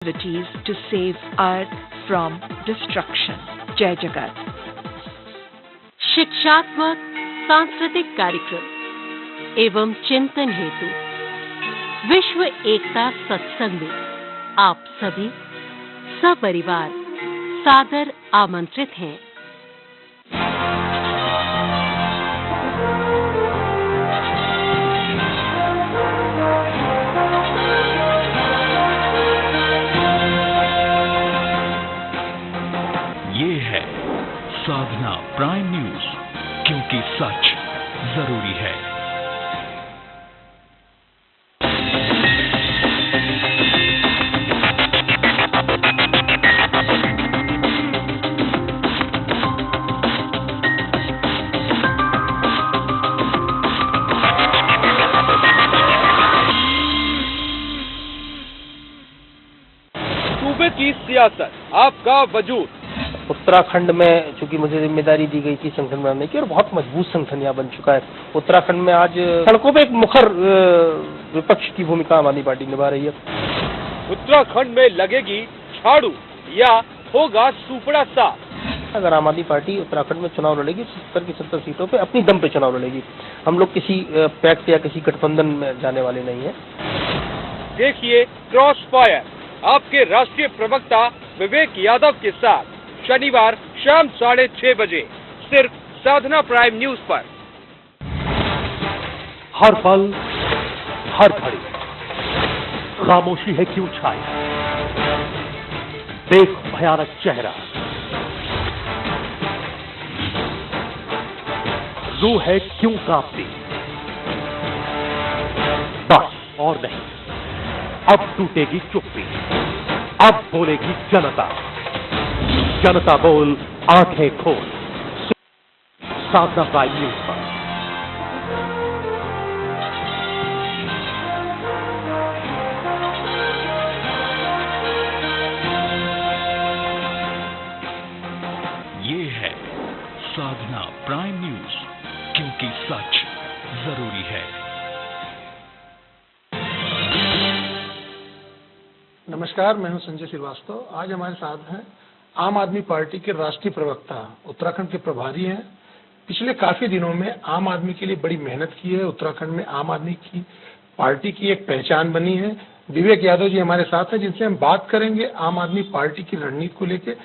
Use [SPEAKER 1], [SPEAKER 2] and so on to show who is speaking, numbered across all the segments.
[SPEAKER 1] to save Earth from destruction. जय जगत।
[SPEAKER 2] शिक्षात्मक सांस्कृतिक कार्यक्रम एवं चिंतन हेतु विश्व एकता सत्संग में आप सभी सपरिवार सादर आमंत्रित हैं।
[SPEAKER 3] ये है साधना प्राइम न्यूज, क्योंकि सच जरूरी है।
[SPEAKER 4] सूबे की सियासत, आपका वजूद।
[SPEAKER 5] उत्तराखंड में चूंकि मुझे जिम्मेदारी दी गई थी संगठन बनाने की, और बहुत मजबूत संगठन यहाँ बन चुका है। उत्तराखंड में आज सड़कों पे एक मुखर विपक्ष की भूमिका आम आदमी पार्टी निभा रही है।
[SPEAKER 4] उत्तराखंड में लगेगी झाड़ू या होगा सुपड़ा साफ।
[SPEAKER 5] अगर आम आदमी पार्टी उत्तराखंड में चुनाव लड़ेगी 70 की 70 सीटों पे अपनी दम पे चुनाव लड़ेगी। हम लोग किसी पैक्ट या किसी गठबंधन में जाने वाले नहीं है।
[SPEAKER 4] देखिए क्रॉस फायर आपके राष्ट्रीय प्रवक्ता विवेक यादव के साथ शनिवार शाम 6:30 बजे सिर्फ साधना प्राइम न्यूज पर।
[SPEAKER 6] हर पल हर घड़ी खामोशी है क्यों छाई, देख भयानक चेहरा, रूह है क्यों कांपती। बस और नहीं, अब टूटेगी चुप्पी, अब बोलेगी जनता। जनता बोल, आंखें खोल। साधना प्राइम न्यूज पर।
[SPEAKER 3] ये है साधना प्राइम न्यूज, क्योंकि सच जरूरी है।
[SPEAKER 7] नमस्कार, मैं हूं संजय श्रीवास्तव। आज हमारे साथ हैं आम आदमी पार्टी के राष्ट्रीय प्रवक्ता, उत्तराखंड के प्रभारी हैं। पिछले काफी दिनों में आम आदमी के लिए बड़ी मेहनत की है। उत्तराखंड में आम आदमी की पार्टी की एक पहचान बनी है। विवेक यादव जी हमारे साथ हैं, जिनसे हम बात करेंगे आम आदमी पार्टी की रणनीति को लेकर।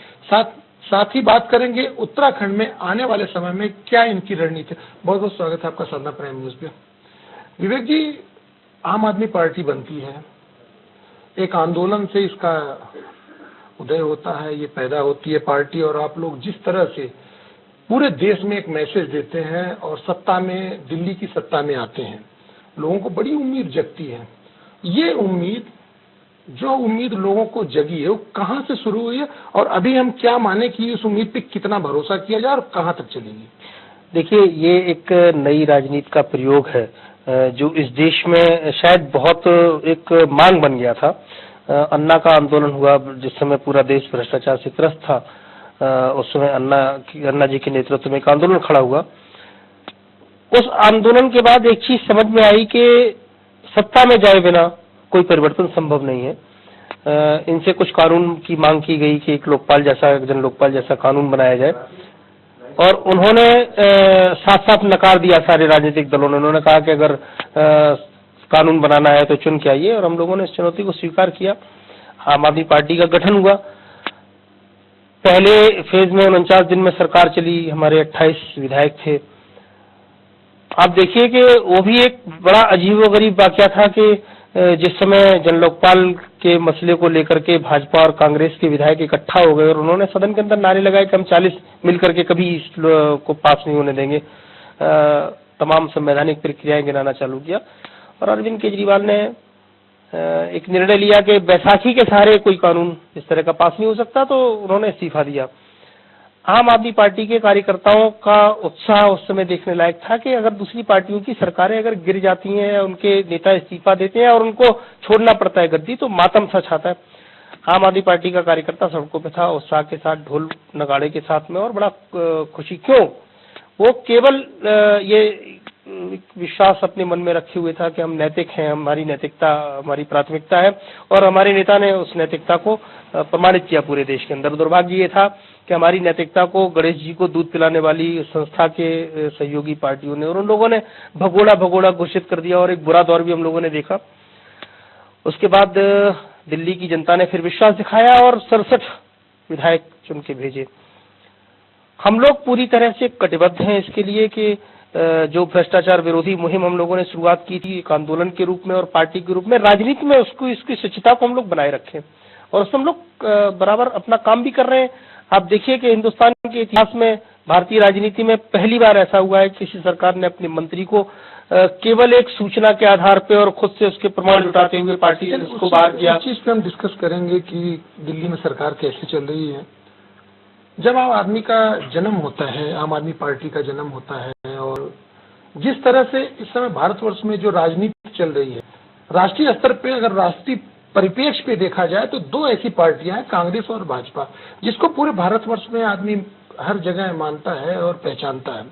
[SPEAKER 7] साथ ही बात करेंगे उत्तराखंड में आने वाले समय में क्या इनकी रणनीति है। बहुत बहुत स्वागत है आपका साधना प्राइम न्यूज पे। विवेक जी, आम आदमी पार्टी बनती है, एक आंदोलन से इसका उदय होता है, ये पैदा होती है पार्टी, और आप लोग जिस तरह से पूरे देश में एक मैसेज देते हैं और सत्ता में, दिल्ली की सत्ता में आते हैं, लोगों को बड़ी उम्मीद जगती है। ये उम्मीद, जो उम्मीद लोगों को जगी है, वो कहाँ से शुरू हुई है, और अभी हम क्या माने कि इस उम्मीद पे कितना भरोसा किया जाए और कहाँ तक चलेगी?
[SPEAKER 5] देखिए, ये एक नई राजनीति का प्रयोग है जो इस देश में शायद बहुत एक मांग बन गया था। अन्ना का आंदोलन हुआ जिस समय पूरा देश भ्रष्टाचार से त्रस्त था। उस समय अन्ना जी के नेतृत्व में एक आंदोलन खड़ा हुआ। उस आंदोलन के बाद एक चीज समझ में आई कि सत्ता में जाए बिना कोई परिवर्तन संभव नहीं है। इनसे कुछ कानून की मांग की गई कि एक लोकपाल जैसा, जन लोकपाल जैसा कानून बनाया जाए, और उन्होंने साफ साफ नकार दिया। सारे राजनीतिक दलों ने, उन्होंने कहा कि अगर कानून बनाना है तो चुन के आइए, और हम लोगों ने इस चुनौती को स्वीकार किया। आम आदमी पार्टी का गठन हुआ। पहले फेज में 49 दिन में सरकार चली, हमारे 28 विधायक थे। आप देखिए कि वो भी एक बड़ा अजीबोगरीब वाकया था कि जिस समय जन लोकपाल के मसले को लेकर के भाजपा और कांग्रेस के विधायक इकट्ठा हो गए और उन्होंने सदन के अंदर नारे लगाए कि हम 40 मिलकर के कभी इस को पास नहीं होने देंगे। तमाम संवैधानिक प्रक्रियाएं गिनाना चालू किया, और अरविंद केजरीवाल ने एक निर्णय लिया कि बैसाखी के सहारे कोई कानून इस तरह का पास नहीं हो सकता, तो उन्होंने इस्तीफा दिया। आम आदमी पार्टी के कार्यकर्ताओं का उत्साह उस समय देखने लायक था कि अगर दूसरी पार्टियों की सरकारें अगर गिर जाती हैं, उनके नेता इस्तीफा देते हैं और उनको छोड़ना पड़ता है गद्दी, तो मातम सा छाता है। आम आदमी पार्टी का कार्यकर्ता सड़कों पे था, उत्साह के साथ, ढोल नगाड़े के साथ में, और बड़ा खुशी। क्यों? वो केवल ये एक विश्वास अपने मन में रखे हुए था कि हम नैतिक हैं, हमारी नैतिकता हमारी प्राथमिकता है, और हमारे नेता ने उस नैतिकता को प्रमाणित किया पूरे देश के अंदर। दुर्भाग्य ये था कि हमारी नैतिकता को गणेश जी को दूध पिलाने वाली संस्था के सहयोगी पार्टियों ने और उन लोगों ने भगोड़ा भगोड़ा घोषित कर दिया, और एक बुरा दौर भी हम लोगों ने देखा। उसके बाद दिल्ली की जनता ने फिर विश्वास दिखाया और 67 विधायक चुन के भेजे। हम लोग पूरी तरह से कटिबद्ध हैं इसके लिए कि जो भ्रष्टाचार विरोधी मुहिम हम लोगों ने शुरुआत की थी एक आंदोलन के रूप में और पार्टी के रूप में, राजनीति में उसको इसकी सच्चता को हम लोग बनाए रखें, और उसमें हम लोग बराबर अपना काम भी कर रहे हैं। आप देखिए कि हिंदुस्तान के इतिहास में, भारतीय राजनीति में पहली बार ऐसा हुआ है कि किसी सरकार ने अपने मंत्री को केवल एक सूचना के आधार पे और खुद से उसके प्रमाण जुटाते हुए पार्टी ने उसको बाहर किया।
[SPEAKER 7] इस चीज पे हम डिस्कस करेंगे कि दिल्ली में सरकार कैसे चल रही है। जब आम आदमी का जन्म होता है, आम आदमी पार्टी का जन्म होता है, और जिस तरह से इस समय भारतवर्ष में जो राजनीति चल रही है, राष्ट्रीय स्तर पे अगर राष्ट्रीय परिप्रेक्ष्य पे देखा जाए तो दो ऐसी पार्टियां हैं, कांग्रेस और भाजपा, जिसको पूरे भारतवर्ष में आदमी हर जगह मानता है और पहचानता है।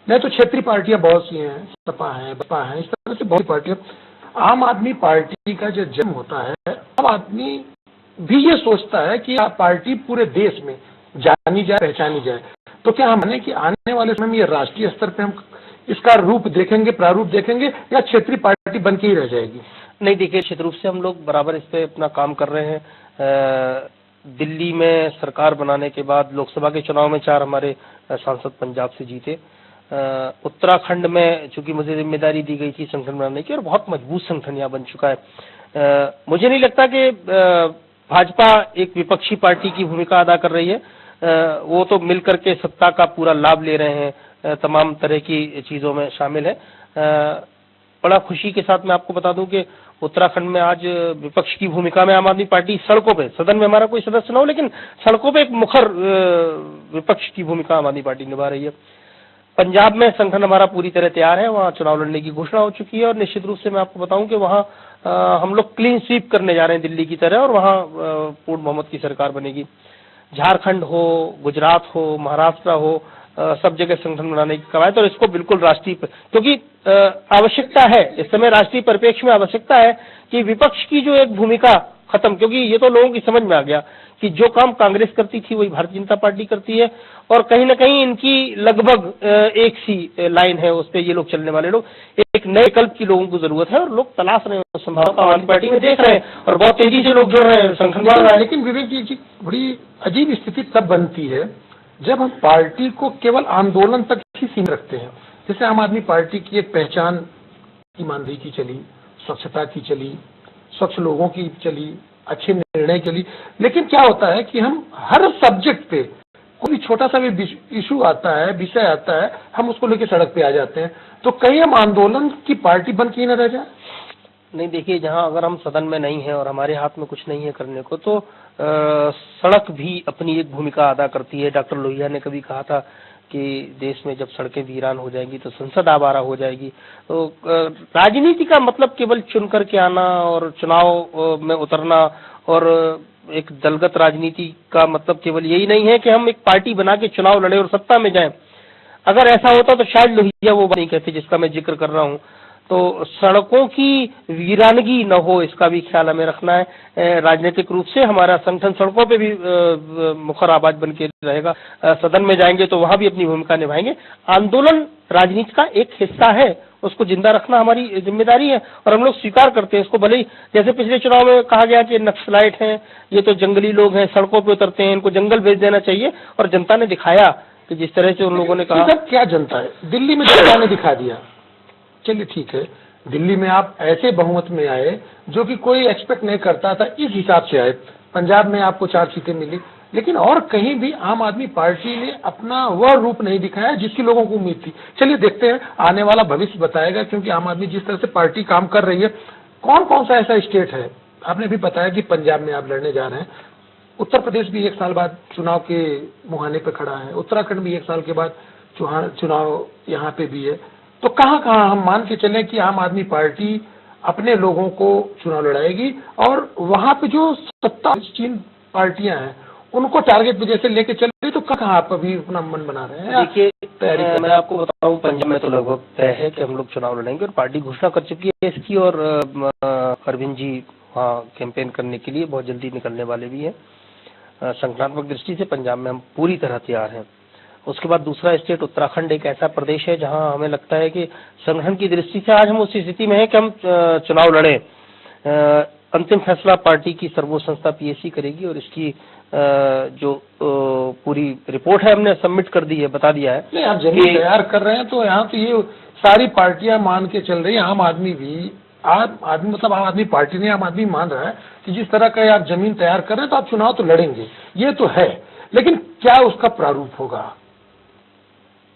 [SPEAKER 7] नहीं तो क्षेत्रीय पार्टियां बहुत सी हैं, सपा है, बसपा है, इस तरह से बहुत सी पार्टियां। आम आदमी पार्टी का जो जन्म होता है, आम आदमी भी ये सोचता है कि आप पार्टी पूरे देश में जानी जाए, पहचानी जाए। तो क्या हम माने कि आने वाले समय में ये राष्ट्रीय स्तर पे हम इसका रूप देखेंगे, प्रारूप देखेंगे, या क्षेत्रीय पार्टी बन के ही रह जाएगी?
[SPEAKER 5] नहीं, देखिए, निश्चित रूप से हम लोग बराबर इस पे अपना काम कर रहे हैं। दिल्ली में सरकार बनाने के बाद लोकसभा के चुनाव में 4 हमारे सांसद पंजाब से जीते। उत्तराखंड में चूंकि मुझे जिम्मेदारी दी गई थी संगठन बनाने की, और बहुत मजबूत संगठन यहाँ बन चुका है। मुझे नहीं लगता कि भाजपा एक विपक्षी पार्टी की भूमिका अदा कर रही है। वो तो मिलकर के सत्ता का पूरा लाभ ले रहे हैं, तमाम तरह की चीजों में शामिल है। बड़ा खुशी के साथ मैं आपको बता दूं कि उत्तराखंड में आज विपक्ष की भूमिका में आम आदमी पार्टी सड़कों पे, सदन में हमारा कोई सदस्य न हो, लेकिन सड़कों पे एक मुखर विपक्ष की भूमिका आम आदमी पार्टी निभा रही है। पंजाब में संगठन हमारा पूरी तरह तैयार है, वहाँ चुनाव लड़ने की घोषणा हो चुकी है, और निश्चित रूप से मैं आपको बताऊं कि वहाँ हम लोग क्लीन स्वीप करने जा रहे हैं दिल्ली की तरह, और वहाँ पूर्ण बहुमत की सरकार बनेगी। झारखंड हो, गुजरात हो, महाराष्ट्र हो, सब जगह संगठन बनाने की कवायद, और इसको बिल्कुल राष्ट्रीय, क्योंकि आवश्यकता है इस समय, राष्ट्रीय परिप्रेक्ष्य में आवश्यकता है कि विपक्ष की जो एक भूमिका खत्म, क्योंकि ये तो लोगों की समझ में आ गया कि जो काम कांग्रेस करती थी वही भारतीय जनता पार्टी करती है, और कहीं ना कहीं इनकी लगभग एक सी लाइन है, उस पर ये लोग चलने वाले लोग। एक नए विकल्प की लोगों को जरूरत है, और लोग तलाश रहे हैं, संभावना आम आदमी पार्टी में देख रहे हैं, और बहुत तेजी से लोग जुड़ रहे हैं, संगठन बढ़ रहा है।
[SPEAKER 7] लेकिन विवेक जी, बड़ी अजीब स्थिति तब बनती है जब हम पार्टी को केवल आंदोलन तक ही सीमित रखते हैं। जैसे आम आदमी पार्टी की एक पहचान ईमानदारी की चली, स्वच्छता की चली, स्वच्छ लोगों की चली, अच्छे निर्णय के लिए। लेकिन क्या होता है कि हम हर सब्जेक्ट पे, कोई छोटा सा भी इशू आता है, विषय आता है, हम उसको लेकर सड़क पे आ जाते हैं। तो कहीं हम आंदोलन की पार्टी बन के ही न रह जाए?
[SPEAKER 5] नहीं, देखिए, जहां अगर हम सदन में नहीं हैं और हमारे हाथ में कुछ नहीं है करने को, तो सड़क भी अपनी एक भूमिका अदा करती है। डॉक्टर लोहिया ने कभी कहा था कि देश में जब सड़कें वीरान हो जाएंगी तो संसद आवारा हो जाएगी। तो राजनीति का मतलब केवल चुन करके आना और चुनाव में उतरना, और एक दलगत राजनीति का मतलब केवल यही नहीं है कि हम एक पार्टी बना के चुनाव लड़े और सत्ता में जाएं। अगर ऐसा होता तो शायद लोहिया वो बात नहीं कहते जिसका मैं जिक्र कर रहा हूँ। तो सड़कों की वीरानगी न हो, इसका भी ख्याल हमें रखना है। राजनीतिक रूप से हमारा संगठन सड़कों पे भी मुखर आवाज बन के रहेगा। सदन में जाएंगे तो वहां भी अपनी भूमिका निभाएंगे। आंदोलन राजनीति का एक हिस्सा है, उसको जिंदा रखना हमारी जिम्मेदारी है, और हम लोग स्वीकार करते हैं इसको। भले ही जैसे पिछले चुनाव में कहा गया कि नक्सलाइट हैं, ये तो जंगली लोग हैं, सड़कों पे उतरते हैं, इनको जंगल भेज देना चाहिए, और जनता ने दिखाया कि जिस तरह से उन लोगों ने कहा।
[SPEAKER 7] क्या जनता है? दिल्ली में जनता ने दिखा दिया। चलिए ठीक है, दिल्ली में आप ऐसे बहुमत में आए जो कि कोई एक्सपेक्ट नहीं करता था, इस हिसाब से आए। पंजाब में आपको 4 सीटें मिली, लेकिन और कहीं भी आम आदमी पार्टी ने अपना वह रूप नहीं दिखाया जिसकी लोगों को उम्मीद थी। चलिए देखते हैं, आने वाला भविष्य बताएगा, क्योंकि आम आदमी जिस तरह से पार्टी काम कर रही है। कौन कौन सा ऐसा स्टेट है? आपने भी बताया कि पंजाब में आप लड़ने जा रहे हैं, उत्तर प्रदेश भी 1 साल बाद चुनाव के मुहाने पे खड़ा है, उत्तराखंड भी 1 साल के बाद चुनाव यहाँ पे भी है। तो कहाँ कहाँ हम मान के चलें कि आम आदमी पार्टी अपने लोगों को चुनाव लड़ाएगी, और वहां पे जो सत्तासीन पार्टियां हैं उनको टारगेट पे जैसे लेके चल रही, तो कहाँ आप अभी अपना मन बना रहे हैं?
[SPEAKER 5] देखिए, मैं आपको बताऊं, पंजाब में तो लगभग तय है कि हम लोग चुनाव लड़ेंगे और पार्टी घोषणा कर चुकी है इसकी, और अरविंद जी वहाँ कैंपेन करने के लिए बहुत जल्दी निकलने वाले भी हैं। संगठनात्मक दृष्टि से पंजाब में हम पूरी तरह तैयार हैं। उसके बाद दूसरा स्टेट उत्तराखंड एक ऐसा प्रदेश है जहां हमें लगता है कि संगठन की दृष्टि से आज हम उस स्थिति में हैं कि हम चुनाव लड़ें। अंतिम फैसला पार्टी की सर्वोच्च संस्था पीएसी करेगी और इसकी जो पूरी रिपोर्ट है हमने सबमिट कर दी है, बता दिया है।
[SPEAKER 7] नहीं, आप जमीन तैयार कर रहे हैं तो यहाँ तो ये सारी पार्टियां मान के चल रही है, आम आदमी भी, आम आदमी पार्टी ने, आम आदमी मान रहा है कि जिस तरह का आप जमीन तैयार कर रहे हैं तो आप चुनाव तो लड़ेंगे, ये तो है। लेकिन क्या उसका प्रारूप होगा?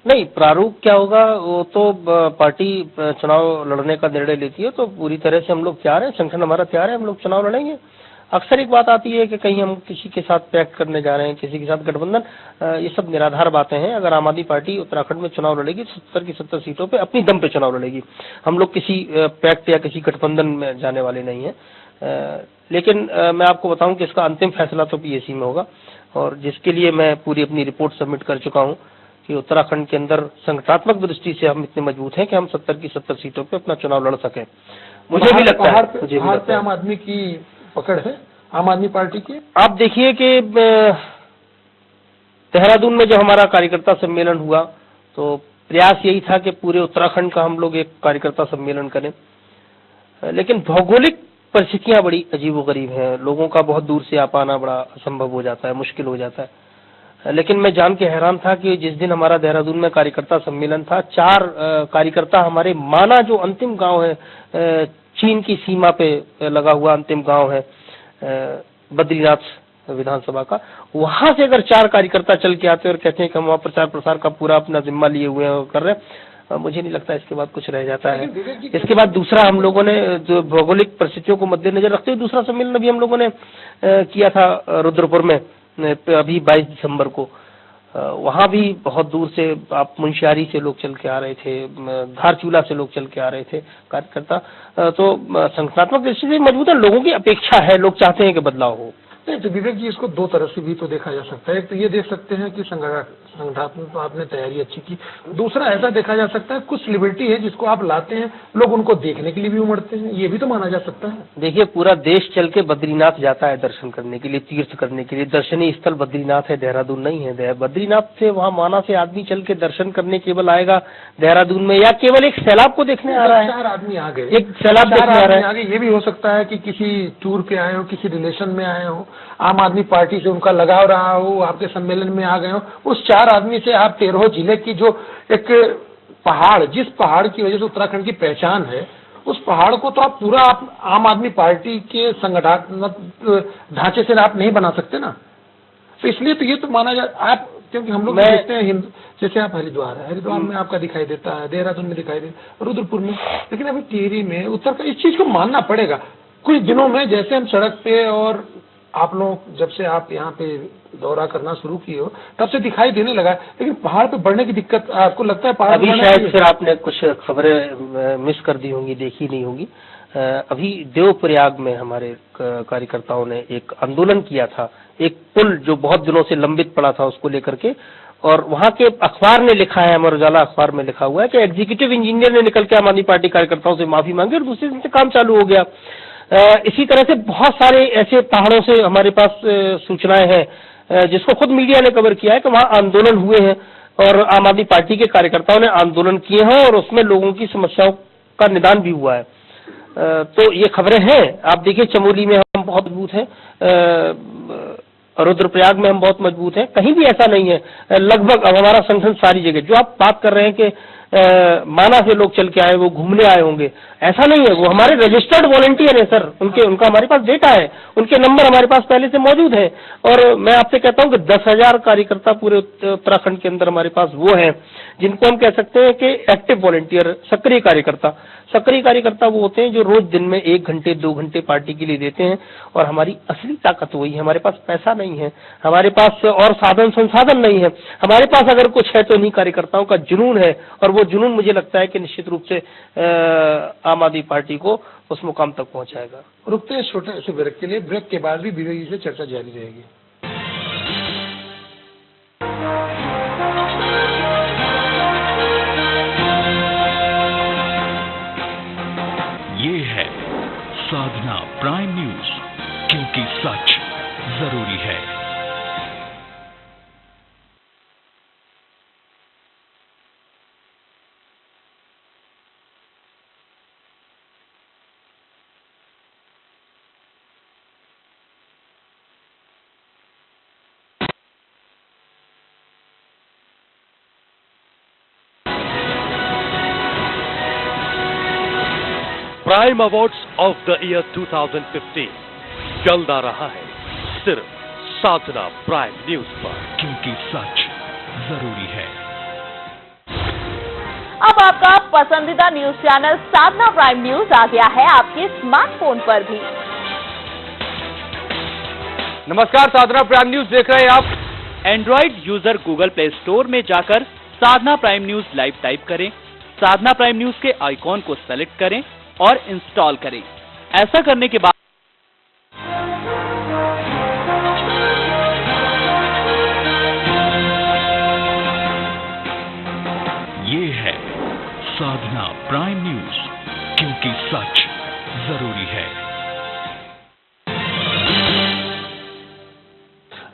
[SPEAKER 5] नहीं, प्रारूप क्या होगा वो तो पार्टी चुनाव लड़ने का निर्णय लेती है, तो पूरी तरह से हम लोग तैयार हैं, संगठन हमारा तैयार है, हम लोग चुनाव लड़ेंगे। अक्सर एक बात आती है कि कहीं हम किसी के साथ पैक्ट करने जा रहे हैं, किसी के साथ गठबंधन, ये सब निराधार बातें हैं। अगर आम आदमी पार्टी उत्तराखंड में चुनाव लड़ेगी 70 की 70 सीटों पे अपनी दम पे चुनाव लड़ेगी। हम लोग किसी पैक्ट या किसी गठबंधन में जाने वाले नहीं हैं। लेकिन मैं आपको बताऊं कि इसका अंतिम फैसला तो पीएसी में होगा, और जिसके लिए मैं पूरी अपनी रिपोर्ट सबमिट कर चुका हूं कि उत्तराखंड के अंदर संगठनात्मक दृष्टि से हम इतने मजबूत हैं कि हम 70 की 70 सीटों पे अपना चुनाव लड़ सकें। मुझे भी लगता है
[SPEAKER 7] आम आदमी की पकड़ है, आम आदमी पार्टी की।
[SPEAKER 5] आप देखिए कि देहरादून में जब हमारा कार्यकर्ता सम्मेलन हुआ तो प्रयास यही था कि पूरे उत्तराखंड का हम लोग एक कार्यकर्ता सम्मेलन करें, लेकिन भौगोलिक परिस्थितियां बड़ी अजीबोगरीब हैं। लोगों का बहुत दूर से आ पाना बड़ा असंभव हो जाता है, मुश्किल हो जाता है। लेकिन मैं जान के हैरान था कि जिस दिन हमारा देहरादून में कार्यकर्ता सम्मेलन था, 4 कार्यकर्ता हमारे माना, जो अंतिम गांव है, चीन की सीमा पे लगा हुआ अंतिम गांव है बद्रीनाथ विधानसभा का, वहां से अगर 4 कार्यकर्ता चल के आते और कहते हैं कि हम वहां प्रचार प्रसार का पूरा अपना जिम्मा लिए हुए हैं और कर रहे हैं, मुझे नहीं लगता इसके बाद कुछ रह जाता है। इसके बाद दूसरा, हम लोगों ने जो भौगोलिक परिस्थितियों को मद्देनजर रखते हुए दूसरा सम्मेलन अभी हम लोगों ने किया था रुद्रपुर में, अभी 22 दिसंबर को। वहां भी बहुत दूर से, आप मुंशियारी से लोग चल के आ रहे थे, धारचूला से लोग चल के आ रहे थे कार्यकर्ता। तो संगठनात्मक दृष्टि से मजबूत है, लोगों की अपेक्षा है, लोग चाहते हैं कि बदलाव हो।
[SPEAKER 7] नहीं, तो विवेक जी, इसको 2 तरह से भी तो देखा जा सकता है। एक तो ये देख सकते हैं कि संगठनात्मक आपने तैयारी अच्छी की, दूसरा ऐसा देखा जा सकता है कुछ लिबर्टी है जिसको आप लाते हैं, लोग उनको देखने के लिए भी उमड़ते हैं, ये भी तो माना जा सकता है।
[SPEAKER 5] देखिए, पूरा देश चल के बद्रीनाथ जाता है दर्शन करने के लिए, तीर्थ करने के लिए। दर्शनीय स्थल बद्रीनाथ है, देहरादून नहीं है। बद्रीनाथ से, वहाँ माना से आदमी चल के दर्शन करने केवल आएगा देहरादून में, या केवल एक सैलाब को देखने आ रहा है?
[SPEAKER 7] 4 आदमी आ गए,
[SPEAKER 5] एक सैलाब देखने आ रहा है।
[SPEAKER 7] ये भी हो सकता है कि किसी टूर पे आए हो, किसी रिलेशन में आए हो, आम आदमी पार्टी से उनका लगाव रहा हो, आपके सम्मेलन में आ गए हो। उस 4 आदमी से आप 13 जिले की जो एक पहाड़, जिस पहाड़ की वजह से उत्तराखंड की पहचान है, उस पहाड़ को तो आप पूरा आम आदमी पार्टी के संगठनात्मक ढांचे से आप नहीं बना सकते ना। तो इसलिए तो ये तो माना जाए आप, क्योंकि हम लोग देखते हैं जैसे आप हरिद्वार में आपका दिखाई देता है, देहरादून में दिखाई देता है, रुद्रपुर में, लेकिन अभी टिहरी में, उत्तर का, इस चीज को मानना पड़ेगा। कुछ दिनों में जैसे हम सड़क पे, और आप लोग जब से आप यहाँ पे दौरा करना शुरू किए हो तब से दिखाई देने लगा, लेकिन पहाड़ पे बढ़ने की दिक्कत आपको लगता है? पहाड़
[SPEAKER 5] अभी शायद फिर आपने कुछ खबरें मिस कर दी होंगी, देखी नहीं होंगी। अभी देवप्रयाग में हमारे कार्यकर्ताओं ने एक आंदोलन किया था, एक पुल जो बहुत दिनों से लंबित पड़ा था उसको लेकर के, और वहां के अखबार ने लिखा है, अमर उजाला अखबार में लिखा हुआ है कि एग्जीक्यूटिव इंजीनियर ने निकल के आम आदमी पार्टी कार्यकर्ताओं से माफी मांगी और दूसरे दिन से काम चालू हो गया। इसी तरह से बहुत सारे ऐसे पहाड़ों से हमारे पास सूचनाएं हैं जिसको खुद मीडिया ने कवर किया है कि वहां आंदोलन हुए हैं और आम आदमी पार्टी के कार्यकर्ताओं ने आंदोलन किए हैं और उसमें लोगों की समस्याओं का निदान भी हुआ है। तो ये खबरें हैं। आप देखिए, चमोली में हम बहुत मजबूत हैं, रुद्रप्रयाग में हम बहुत मजबूत हैं, कहीं भी ऐसा नहीं है। लगभग अब हमारा संगठन सारी जगह, जो आप बात कर रहे हैं कि माना से लोग चल के आए, वो घूमने आए होंगे, ऐसा नहीं है। वो हमारे रजिस्टर्ड वॉलंटियर है सर, उनका हमारे पास डेटा है, उनके नंबर हमारे पास पहले से मौजूद है। और मैं आपसे कहता हूं कि 10,000 कार्यकर्ता पूरे उत्तराखंड के अंदर हमारे पास वो हैं जिनको हम कह सकते हैं कि एक्टिव वॉलंटियर, सक्रिय कार्यकर्ता। सक्रिय कार्यकर्ता वो होते हैं जो रोज दिन में 1 घंटे 2 घंटे पार्टी के लिए देते हैं। और हमारी असली ताकत वही है। हमारे पास पैसा नहीं है, हमारे पास और साधन संसाधन नहीं है, हमारे पास अगर कुछ है तो इन्हीं कार्यकर्ताओं का जुनून है। और वो जुनून मुझे लगता है कि निश्चित रूप से आम आदमी पार्टी को उस मुकाम तक पहुंचाएगा।
[SPEAKER 7] रुकते हैं छोटे से ब्रेक के लिए, ब्रेक के बाद भी विवेक जी से चर्चा जारी रहेगी।
[SPEAKER 3] ये है साधना प्राइम न्यूज, क्योंकि सच जरूरी है।
[SPEAKER 6] Prime awards of the year 2015 चलता रहा है सिर्फ साधना प्राइम न्यूज पर,
[SPEAKER 3] क्योंकि सच जरूरी है।
[SPEAKER 8] अब आपका पसंदीदा न्यूज चैनल साधना प्राइम न्यूज आ गया है आपके स्मार्टफोन पर भी।
[SPEAKER 4] नमस्कार, साधना प्राइम न्यूज देख रहे हैं आप।
[SPEAKER 9] Android user Google play store में जाकर साधना प्राइम न्यूज लाइव टाइप करें, साधना प्राइम न्यूज के आइकॉन को सेलेक्ट करें और इंस्टॉल करें। ऐसा करने के बाद
[SPEAKER 3] ये है साधना प्राइम न्यूज, क्योंकि सच जरूरी है।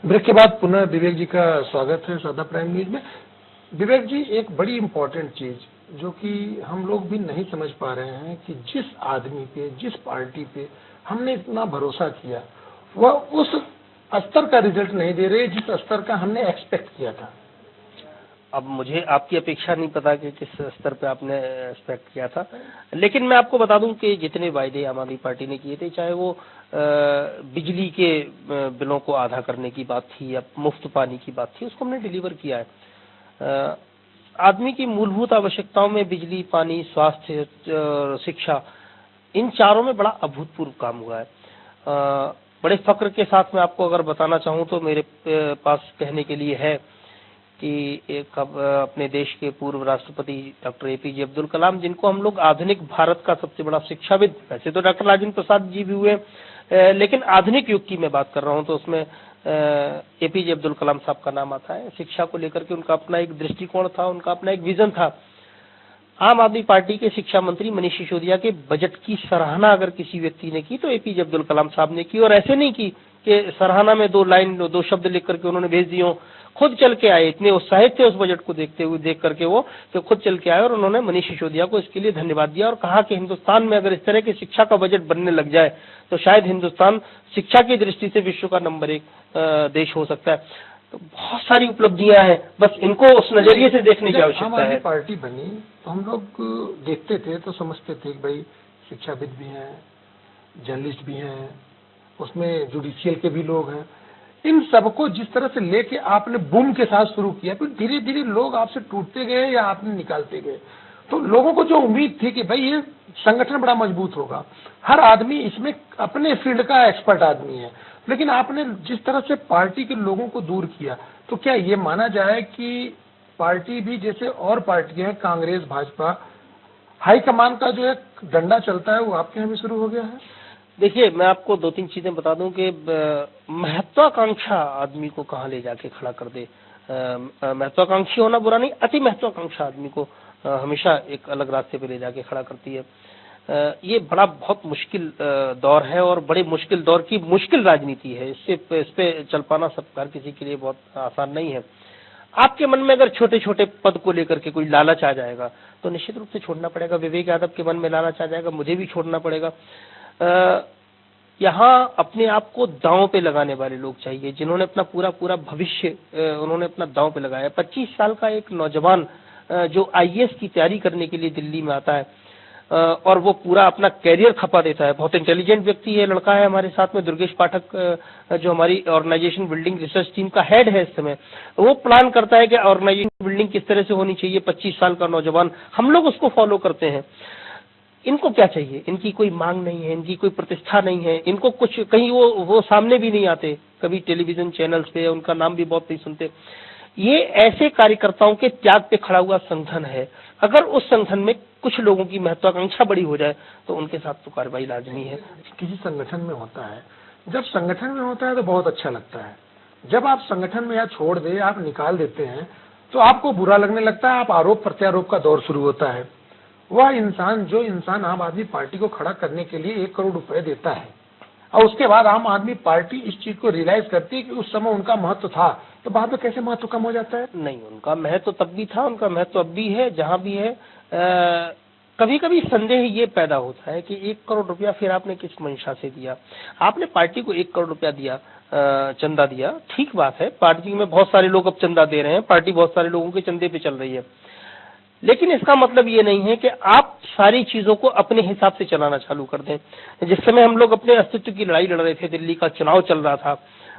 [SPEAKER 7] ब्रेक के बाद पुनः विवेक जी का स्वागत है साधना प्राइम न्यूज में। विवेक जी, एक बड़ी इंपॉर्टेंट चीज जो कि हम लोग भी नहीं समझ पा रहे हैं कि जिस आदमी पे, जिस पार्टी पे हमने इतना भरोसा किया, वह उस स्तर का रिजल्ट नहीं दे रहे जिस स्तर का हमने एक्सपेक्ट किया था।
[SPEAKER 5] अब मुझे आपकी अपेक्षा नहीं पता कि किस स्तर पे आपने एक्सपेक्ट किया था, लेकिन मैं आपको बता दूं कि जितने वायदे आम आदमी पार्टी ने किए थे, चाहे वो बिजली के बिलों को आधा करने की बात थी या मुफ्त पानी की बात थी, उसको हमने डिलीवर किया है। आदमी की मूलभूत आवश्यकताओं में बिजली, पानी, स्वास्थ्य, शिक्षा, इन चारों में बड़ा अभूतपूर्व काम हुआ है। बड़े फक्र के साथ मैं आपको अगर बताना चाहूं तो मेरे पास कहने के लिए है कि एक अपने देश के पूर्व राष्ट्रपति डॉक्टर एपीजे अब्दुल कलाम, जिनको हम लोग आधुनिक भारत का सबसे बड़ा शिक्षाविद, वैसे तो डॉक्टर राजेंद्र प्रसाद जी भी हुए, लेकिन आधुनिक युग की मैं बात कर रहा हूं तो उसमें एपीजे अब्दुल कलाम साहब का नाम आता है। शिक्षा को लेकर के उनका अपना एक दृष्टिकोण था, उनका अपना एक विजन था। आम आदमी पार्टी के शिक्षा मंत्री मनीष सिसोदिया के बजट की सराहना अगर किसी व्यक्ति ने की तो एपीजे अब्दुल कलाम साहब ने की, और ऐसे नहीं की कि सराहना में दो शब्द लिख करके उन्होंने भेज दिए, खुद चल के आए। इतने उत्साहित थे उस बजट को देख करके वो कि खुद चल के आए और उन्होंने मनीष सिसोदिया को इसके लिए धन्यवाद दिया और कहा कि हिंदुस्तान में अगर इस तरह की शिक्षा का बजट बनने लग जाए तो शायद हिंदुस्तान शिक्षा की दृष्टि से विश्व का नंबर 1 देश हो सकता है। तो बहुत सारी उपलब्धियां हैं, बस इनको उस नजरिए से देखने की आवश्यकता है।
[SPEAKER 7] पार्टी बनी तो हम लोग देखते थे तो समझते थे कि भाई शिक्षाविद भी हैं, जर्नलिस्ट भी हैं, उसमें जुडिशियल के भी लोग हैं। इन सबको जिस तरह से लेके आपने बूम के साथ शुरू किया, फिर धीरे धीरे लोग आपसे टूटते गए या आपने निकालते गए। तो लोगों को जो उम्मीद थी कि भाई ये संगठन बड़ा मजबूत होगा, हर आदमी इसमें अपने फील्ड का एक्सपर्ट आदमी है, लेकिन आपने जिस तरह से पार्टी के लोगों को दूर किया, तो क्या ये माना जाए कि पार्टी भी जैसे और पार्टियां हैं, कांग्रेस, भाजपा, हाईकमान का जो एक डंडा चलता है वो आपके यहाँ भी शुरू हो गया है?
[SPEAKER 5] देखिए, मैं आपको 2-3 चीजें बता दूं कि महत्वाकांक्षा आदमी को कहाँ ले जाके खड़ा कर दे। महत्वाकांक्षी होना बुरा नहीं, अति महत्वाकांक्षा आदमी को हमेशा एक अलग रास्ते पे ले जाके खड़ा करती है। ये बड़ा बहुत मुश्किल दौर है और बड़े मुश्किल दौर की मुश्किल राजनीति है। इस पे चल पाना हर किसी के लिए बहुत आसान नहीं है। आपके मन में अगर छोटे छोटे पद को लेकर के कोई लालच आ जाएगा तो निश्चित रूप से छोड़ना पड़ेगा। विवेक यादव के मन में लालच आ जाएगा, मुझे भी छोड़ना पड़ेगा। यहाँ अपने आप को दांव पे लगाने वाले लोग चाहिए, जिन्होंने अपना पूरा भविष्य उन्होंने अपना दांव पे लगाया। 25 साल का एक नौजवान जो आईएएस की तैयारी करने के लिए दिल्ली में आता है और वो पूरा अपना कैरियर खपा देता है। बहुत इंटेलिजेंट व्यक्ति है, लड़का है हमारे साथ में, दुर्गेश पाठक, जो हमारी ऑर्गेनाइजेशन बिल्डिंग रिसर्च टीम का हेड है इस समय। वो प्लान करता है कि ऑर्गेनाइजेशन बिल्डिंग किस तरह से होनी चाहिए। 25 साल का नौजवान, हम लोग उसको फॉलो करते हैं। इनको क्या चाहिए? इनकी कोई मांग नहीं है, इनकी कोई प्रतिष्ठा नहीं है, इनको कुछ कहीं वो सामने भी नहीं आते, कभी टेलीविजन चैनल्स पे उनका नाम भी बहुत नहीं सुनते। ये ऐसे कार्यकर्ताओं के त्याग पे खड़ा हुआ संगठन है। अगर उस संगठन में कुछ लोगों की महत्वाकांक्षा बड़ी हो जाए तो उनके साथ तो कार्रवाई लाजमी है।
[SPEAKER 7] किसी संगठन में होता है, जब संगठन में होता है तो बहुत अच्छा लगता है, जब आप संगठन में या छोड़ दे, आप निकाल देते हैं, तो आपको बुरा लगने लगता है, आप आरोप प्रत्यारोप का दौर शुरू होता है। वह इंसान, जो इंसान आम आदमी पार्टी को खड़ा करने के लिए 1 करोड़ रुपए देता है, और उसके बाद आम आदमी पार्टी इस चीज को रियलाइज करती है कि उस समय उनका महत्व था, तो बाद में कैसे महत्व कम हो जाता है?
[SPEAKER 5] नहीं, उनका महत्व तब भी था, उनका महत्व अब भी है, जहां भी है। कभी कभी संदेह ये पैदा होता है कि 1 करोड़ रुपया फिर आपने किस मंशा से दिया? आपने पार्टी को 1 करोड़ रुपया दिया, चंदा दिया, ठीक बात है, पार्टी में बहुत सारे लोग अब चंदा दे रहे हैं, पार्टी बहुत सारे लोगों के चंदे पे चल रही है, लेकिन इसका मतलब ये नहीं है कि आप सारी चीजों को अपने हिसाब से चलाना चालू कर दें। जिस समय हम लोग अपने अस्तित्व की लड़ाई लड़ रहे थे, दिल्ली का चुनाव चल रहा था,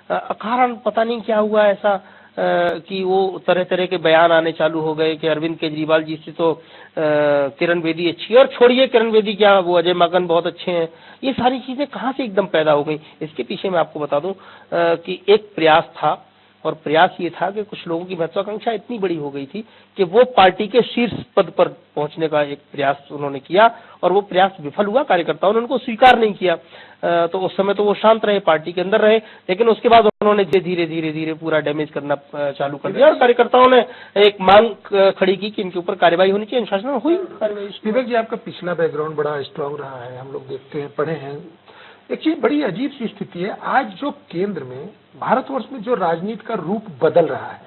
[SPEAKER 5] अकारण पता नहीं क्या हुआ ऐसा कि वो तरह तरह के बयान आने चालू हो गए कि अरविंद केजरीवाल जी से तो किरण बेदी अच्छी है, और छोड़िए किरण बेदी, क्या वो अजय माकन बहुत अच्छे हैं। ये सारी चीजें कहाँ से एकदम पैदा हो गई? इसके पीछे मैं आपको बता दूं कि एक प्रयास था, और प्रयास ये था कि कुछ लोगों की महत्वाकांक्षा इतनी बड़ी हो गई थी कि वो पार्टी के शीर्ष पद पर पहुंचने का एक प्रयास उन्होंने किया, और वो प्रयास विफल हुआ। कार्यकर्ताओं ने उनको स्वीकार नहीं किया। तो उस समय तो वो शांत रहे, पार्टी के अंदर रहे, लेकिन उसके बाद उन्होंने धीरे धीरे धीरे पूरा डैमेज करना चालू कर दिया, और कार्यकर्ताओं ने एक मांग खड़ी की कि इनके ऊपर कार्रवाई होनी चाहिए। अनुशासन हुई कार्रवाई।
[SPEAKER 7] विवेक जी, आपका पिछला बैकग्राउंड बड़ा स्ट्रांग रहा है, हम लोग देखते हैं, पढ़े हैं। एक चीज बड़ी अजीब सी स्थिति है, आज जो केंद्र में, भारतवर्ष में जो राजनीति का रूप बदल रहा है,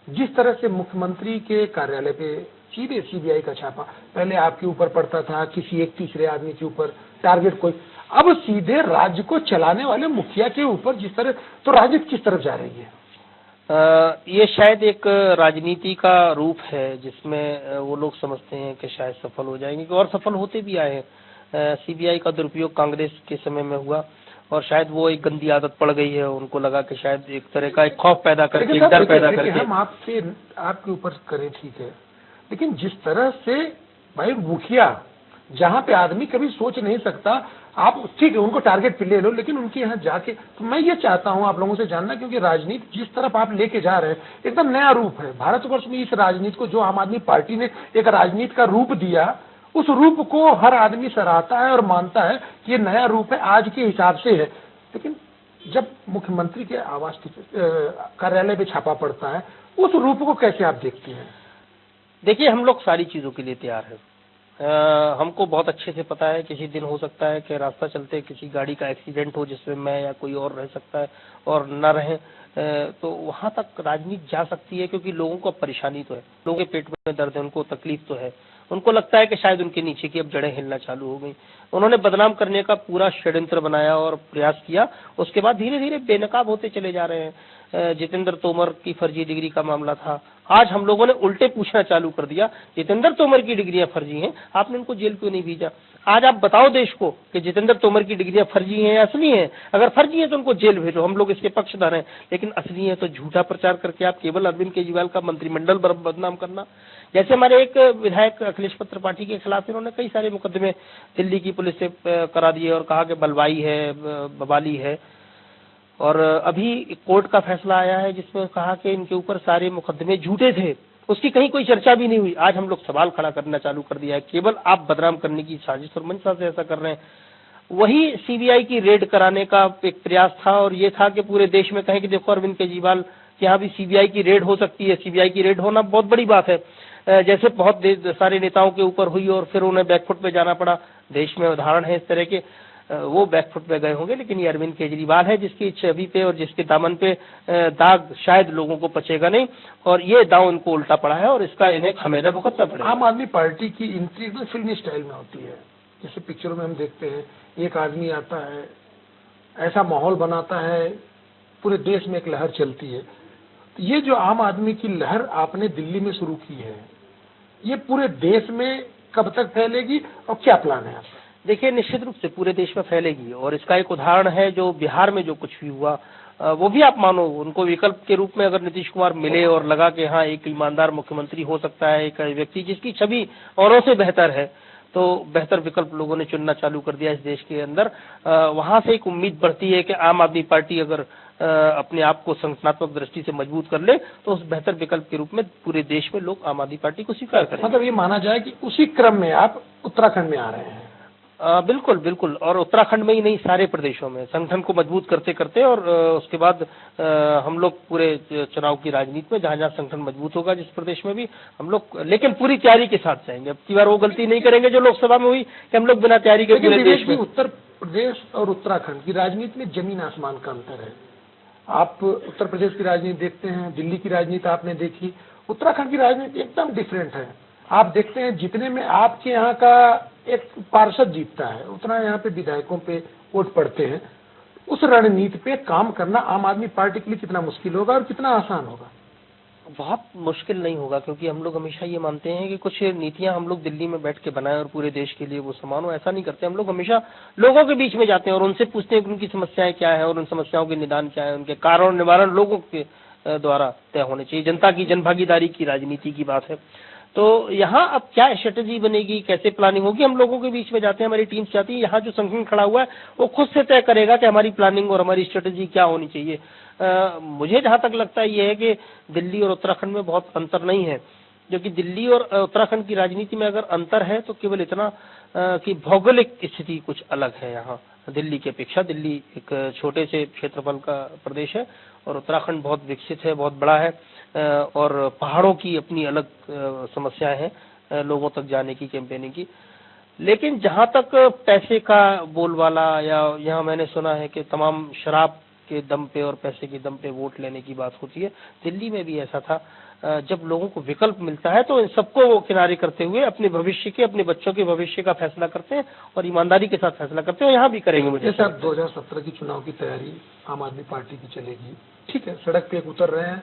[SPEAKER 7] जिस तरह से मुख्यमंत्री के कार्यालय पे सीधे सीबीआई का छापा, पहले आपके ऊपर पड़ता था, किसी एक तीसरे आदमी के ऊपर टारगेट कोई, अब सीधे राज्य को चलाने वाले मुखिया के ऊपर जिस तरह, तो राजनीति किस तरफ जा रही है?
[SPEAKER 5] ये शायद एक राजनीति का रूप है जिसमें वो लोग समझते हैं कि शायद सफल हो जाएंगे, और सफल होते भी आए हैं। सीबीआई का दुरुपयोग कांग्रेस के समय में हुआ, और शायद वो एक गंदी आदत पड़ गई है, उनको लगा कि शायद एक तरह का एक खौफ पैदा करके, एक डर पैदा करके।
[SPEAKER 7] हम आपके ऊपर करें, ठीक है, लेकिन जिस तरह से भाई मुखिया, जहाँ पे आदमी कभी सोच नहीं सकता, आप ठीक है उनको टारगेट पे ले लो, लेकिन उनके यहाँ जाके, तो मैं ये चाहता हूँ आप लोगों से जानना, क्योंकि राजनीति जिस तरफ आप लेके जा रहे हैं एकदम नया रूप है भारतवर्ष में। इस राजनीति को जो आम आदमी पार्टी ने एक राजनीति का रूप दिया, उस रूप को हर आदमी सराहता है और मानता है कि ये नया रूप है, आज के हिसाब से है। लेकिन जब मुख्यमंत्री के आवास कार्यालय पे छापा पड़ता है, उस रूप को कैसे आप देखते हैं?
[SPEAKER 5] देखिए, हम लोग सारी चीजों के लिए तैयार हैं। हमको बहुत अच्छे से पता है किसी दिन हो सकता है कि रास्ता चलते किसी गाड़ी का एक्सीडेंट हो जिसमें मैं या कोई और रह सकता है और न रहे, तो वहां तक राजनीति जा सकती है, क्योंकि लोगों को परेशानी तो है, लोगों के पेट में दर्द है, उनको तकलीफ तो है, उनको लगता है कि शायद उनके नीचे की अब जड़ें हिलना चालू हो गई। उन्होंने बदनाम करने का पूरा षड्यंत्र बनाया और प्रयास किया, उसके बाद धीरे धीरे बेनकाब होते चले जा रहे हैं। जितेंद्र तोमर की फर्जी डिग्री का मामला था, आज हम लोगों ने उल्टे पूछना चालू कर दिया, जितेंद्र तोमर की डिग्रियां फर्जी हैं, आपने उनको जेल क्यों नहीं भेजा? आज आप बताओ देश को कि जितेंद्र तोमर की डिग्रियां फर्जी हैं या असली हैं? अगर फर्जी है तो उनको जेल भेजो, हम लोग इसके पक्षधर हैं, लेकिन असली है तो झूठा प्रचार करके आप केवल अरविंद केजरीवाल का मंत्रिमंडल बदनाम करना। जैसे हमारे एक विधायक अखिलेश पत्र पार्टी के खिलाफ इन्होंने कई सारे मुकदमे दिल्ली की पुलिस से करा दिए और कहा कि बलवाई है, बवाली है, और अभी कोर्ट का फैसला आया है जिसमें कहा कि इनके ऊपर सारे मुकदमे झूठे थे, उसकी कहीं कोई चर्चा भी नहीं हुई। आज हम लोग सवाल खड़ा करना चालू कर दिया है, केवल आप बदनाम करने की साजिश और मंशा से ऐसा कर रहे हैं। वही सीबीआई की रेड कराने का एक प्रयास था, और ये था कि पूरे देश में कहें कि देखो अरविंद केजरीवाल यहाँ भी सीबीआई की रेड हो सकती है। सीबीआई की रेड होना बहुत बड़ी बात है, जैसे बहुत सारे नेताओं के ऊपर हुई और फिर उन्हें बैकफुट पे जाना पड़ा। देश में उदाहरण है इस तरह के, वो बैकफुट पे गए होंगे, लेकिन ये अरविंद केजरीवाल है जिसकी छवि पे और जिसके दामन पे दाग शायद लोगों को पचेगा नहीं, और ये दाव उनको उल्टा पड़ा है और इसका इन्हें खमेरा भुगतना पड़ेगा।
[SPEAKER 7] आम आदमी पार्टी की एंट्री एकदम फिल्मी स्टाइल में होती है, जैसे पिक्चरों में हम देखते हैं, एक आदमी आता है, ऐसा माहौल बनाता है, पूरे देश में एक लहर चलती है। ये जो आम आदमी की लहर आपने दिल्ली में शुरू की है, ये पूरे देश में कब तक फैलेगी और क्या प्लान है आपका?
[SPEAKER 5] देखिए, निश्चित रूप से पूरे देश में फैलेगी, और इसका एक उदाहरण है जो बिहार में जो कुछ भी हुआ, वो भी आप मानो उनको विकल्प के रूप में अगर नीतीश कुमार मिले और लगा कि हाँ एक ईमानदार मुख्यमंत्री हो सकता है, एक व्यक्ति जिसकी छवि औरों से बेहतर है, तो बेहतर विकल्प लोगों ने चुनना चालू कर दिया इस देश के अंदर। वहां से एक उम्मीद बढ़ती है कि आम आदमी पार्टी अगर अपने आप को संगठनात्मक दृष्टि से मजबूत कर ले तो उस बेहतर विकल्प के रूप में पूरे देश में लोग आम आदमी पार्टी को स्वीकार करें।
[SPEAKER 7] मतलब ये माना जाए कि उसी क्रम में आप उत्तराखंड में आ रहे हैं?
[SPEAKER 5] बिल्कुल बिल्कुल, और उत्तराखंड में ही नहीं, सारे प्रदेशों में संगठन को मजबूत करते करते, और उसके बाद हम लोग पूरे चुनाव की राजनीति में जहां जहां संगठन मजबूत होगा जिस प्रदेश में भी हम लोग, लेकिन पूरी तैयारी के साथ जाएंगे। अब की बार वो गलती नहीं करेंगे जो लोकसभा में हुई कि हम लोग बिना तैयारी के पूरे देश में।
[SPEAKER 7] उत्तर प्रदेश और उत्तराखंड की राजनीति में जमीन आसमान का अंतर है। आप उत्तर प्रदेश की राजनीति देखते हैं, दिल्ली की राजनीति आपने देखी, उत्तराखंड की राजनीति एकदम डिफरेंट है। आप देखते हैं जितने में आपके यहाँ का एक पार्षद जीतता है उतना यहाँ पे विधायकों पे वोट पड़ते हैं। उस रणनीति पे काम करना आम आदमी पार्टी के लिए कितना मुश्किल होगा और कितना आसान होगा?
[SPEAKER 5] बहुत मुश्किल नहीं होगा, क्योंकि हम लोग हमेशा ये मानते हैं कि कुछ नीतियां हम लोग दिल्ली में बैठ के बनाएं और पूरे देश के लिए वो समान हो, ऐसा नहीं करते। हम लोग हमेशा लोगों के बीच में जाते हैं और उनसे पूछते हैं कि उनकी समस्याएं क्या है और उन समस्याओं के निदान क्या है, उनके कारण और निवारण लोगों के द्वारा तय होने चाहिए। जनता की जनभागीदारी की राजनीति की बात है। तो यहाँ अब क्या स्ट्रेटेजी बनेगी, कैसे प्लानिंग होगी, हम लोगों के बीच में जाते हैं, हमारी टीम्स जाती है। यहाँ जो संगठन खड़ा हुआ है वो खुद से तय करेगा कि हमारी प्लानिंग और हमारी स्ट्रेटेजी क्या होनी चाहिए। मुझे जहाँ तक लगता है ये है कि दिल्ली और उत्तराखंड में बहुत अंतर नहीं है, क्योंकि दिल्ली और उत्तराखंड की राजनीति में अगर अंतर है तो केवल इतना कि भौगोलिक स्थिति कुछ अलग है। यहाँ दिल्ली की अपेक्षा, दिल्ली एक छोटे से क्षेत्रफल का प्रदेश है और उत्तराखंड बहुत विकसित है, बहुत बड़ा है, और पहाड़ों की अपनी अलग समस्याएं हैं लोगों तक जाने की, कैंपेनिंग की। लेकिन जहां तक पैसे का बोलबाला, या यहाँ मैंने सुना है कि तमाम शराब के दम पे और पैसे के दम पे वोट लेने की बात होती है, दिल्ली में भी ऐसा था। जब लोगों को विकल्प मिलता है तो इन सबको वो किनारे करते हुए अपने भविष्य के, अपने बच्चों के भविष्य का फैसला करते हैं और ईमानदारी के साथ फैसला करते हैं। यहाँ भी करेंगे। मुझे
[SPEAKER 7] सर 2017 की चुनाव की तैयारी आम आदमी पार्टी की चलेगी, ठीक है, सड़क पे उतर रहे हैं,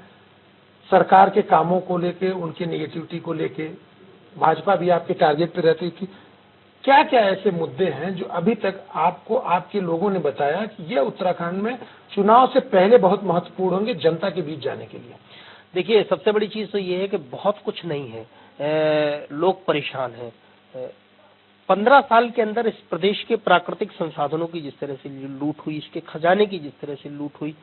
[SPEAKER 7] सरकार के कामों को लेके, उनके नेगेटिविटी को लेके भाजपा भी आपके टारगेट पे रहती थी। क्या क्या ऐसे मुद्दे हैं जो अभी तक आपको आपके लोगों ने बताया कि ये उत्तराखंड में चुनाव से पहले बहुत महत्वपूर्ण होंगे जनता के बीच जाने के लिए?
[SPEAKER 5] देखिए, सबसे बड़ी चीज तो ये है कि बहुत कुछ नहीं है, लोग परेशान हैं। 15 साल के अंदर इस प्रदेश के प्राकृतिक संसाधनों की जिस तरह से लूट हुई, इसके खजाने की जिस तरह से लूट हुई,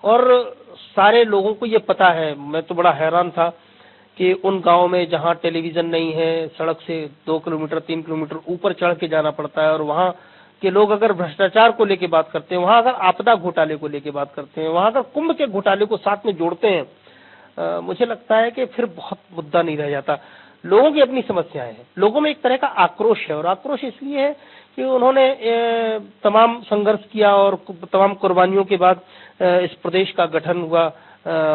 [SPEAKER 5] और सारे लोगों को ये पता है। मैं तो बड़ा हैरान था कि उन गांवों में जहां टेलीविजन नहीं है, सड़क से 2 किलोमीटर 3 किलोमीटर ऊपर चढ़ के जाना पड़ता है, और वहां के लोग अगर भ्रष्टाचार को लेके बात करते हैं, वहां अगर आपदा घोटाले को लेके बात करते हैं, वहां अगर कुंभ के घोटाले को साथ में जोड़ते हैं, मुझे लगता है कि फिर बहुत मुद्दा नहीं रह जाता। लोगों की अपनी समस्याएं हैं, लोगों में एक तरह का आक्रोश है, और आक्रोश इसलिए है कि उन्होंने तमाम संघर्ष किया और तमाम कुर्बानियों के बाद इस प्रदेश का गठन हुआ,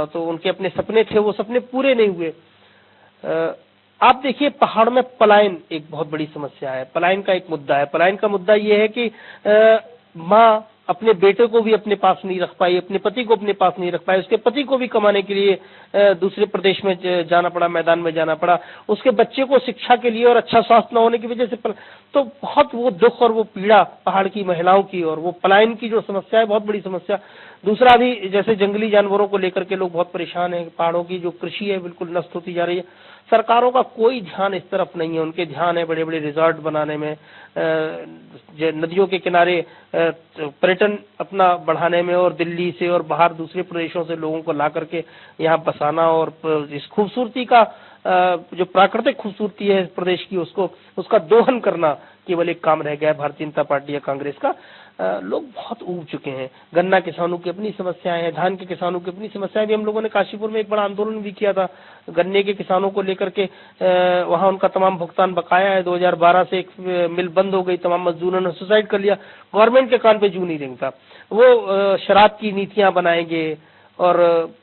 [SPEAKER 5] तो उनके अपने सपने थे, वो सपने पूरे नहीं हुए। आप देखिए, पहाड़ में पलायन एक बहुत बड़ी समस्या है, पलायन का एक मुद्दा है। पलायन का मुद्दा ये है कि माँ अपने बेटे को भी अपने पास नहीं रख पाई, अपने पति को अपने पास नहीं रख पाई, उसके पति को भी कमाने के लिए दूसरे प्रदेश में जाना पड़ा, मैदान में जाना पड़ा, उसके बच्चे को शिक्षा के लिए और अच्छा स्वास्थ्य न होने की वजह से तो बहुत वो दुख और वो पीड़ा पहाड़ की महिलाओं की, और वो पलायन की जो समस्या है बहुत बड़ी समस्या। दूसरा भी, जैसे जंगली जानवरों को लेकर के लोग बहुत परेशान हैं, पहाड़ों की जो कृषि है बिल्कुल नष्ट होती जा रही है। सरकारों का कोई ध्यान इस तरफ नहीं है, उनके ध्यान है बड़े बड़े रिजॉर्ट बनाने में, नदियों के किनारे पर्यटन अपना बढ़ाने में, और दिल्ली से और बाहर दूसरे प्रदेशों से लोगों को ला करके यहाँ बसाना, और इस खूबसूरती का जो प्राकृतिक खूबसूरती है इस प्रदेश की, उसका दोहन करना केवल एक काम रह गया है भारतीय जनता पार्टी या कांग्रेस का। लोग बहुत ऊब चुके हैं। गन्ना किसानों की अपनी समस्याएं हैं, धान के किसानों की अपनी समस्याएं भी। हम लोगों ने काशीपुर में एक बड़ा आंदोलन भी किया था गन्ने के किसानों को लेकर के। वहां उनका तमाम भुगतान बकाया है। 2012 से एक मिल बंद हो गई, तमाम मजदूरों ने सुसाइड कर लिया। गवर्नमेंट के कान पे जू नहीं रेंगता। वो शराब की नीतियां बनाएंगे, और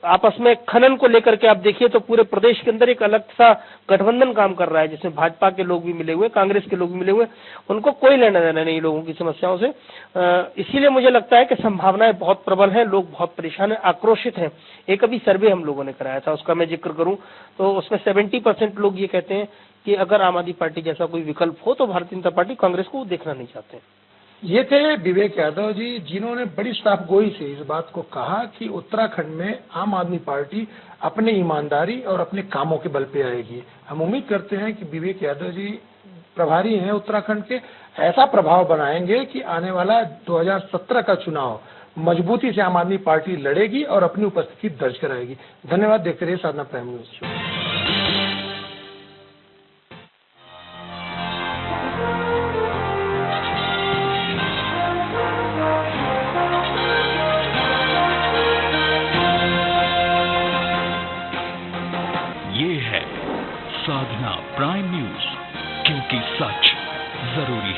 [SPEAKER 5] आपस में खनन को लेकर के आप देखिए तो पूरे प्रदेश के अंदर एक अलग सा गठबंधन काम कर रहा है, जिसमें भाजपा के लोग भी मिले हुए, कांग्रेस के लोग भी मिले हुए। उनको कोई लेना देना नहीं लोगों की समस्याओं से। इसीलिए मुझे लगता है कि संभावनाएं बहुत प्रबल हैं, लोग बहुत परेशान हैं, आक्रोशित हैं। एक अभी सर्वे हम लोगों ने कराया था, उसका मैं जिक्र करूं तो उसमें 70% लोग ये कहते हैं कि अगर आम आदमी पार्टी जैसा कोई विकल्प हो तो भारतीय जनता पार्टी कांग्रेस को देखना नहीं चाहते।
[SPEAKER 7] ये थे विवेक यादव जी, जिन्होंने बड़ी साफ गोई से इस बात को कहा कि उत्तराखंड में आम आदमी पार्टी अपने ईमानदारी और अपने कामों के बल पे आएगी। हम उम्मीद करते हैं कि विवेक यादव जी प्रभारी हैं उत्तराखंड के, ऐसा प्रभाव बनाएंगे कि आने वाला 2017 का चुनाव मजबूती से आम आदमी पार्टी लड़ेगी और अपनी उपस्थिति दर्ज कराएगी। धन्यवाद। देखते रहिए साधना प्राइम न्यूज।
[SPEAKER 3] प्राइम न्यूज, क्योंकि सच जरूरी है।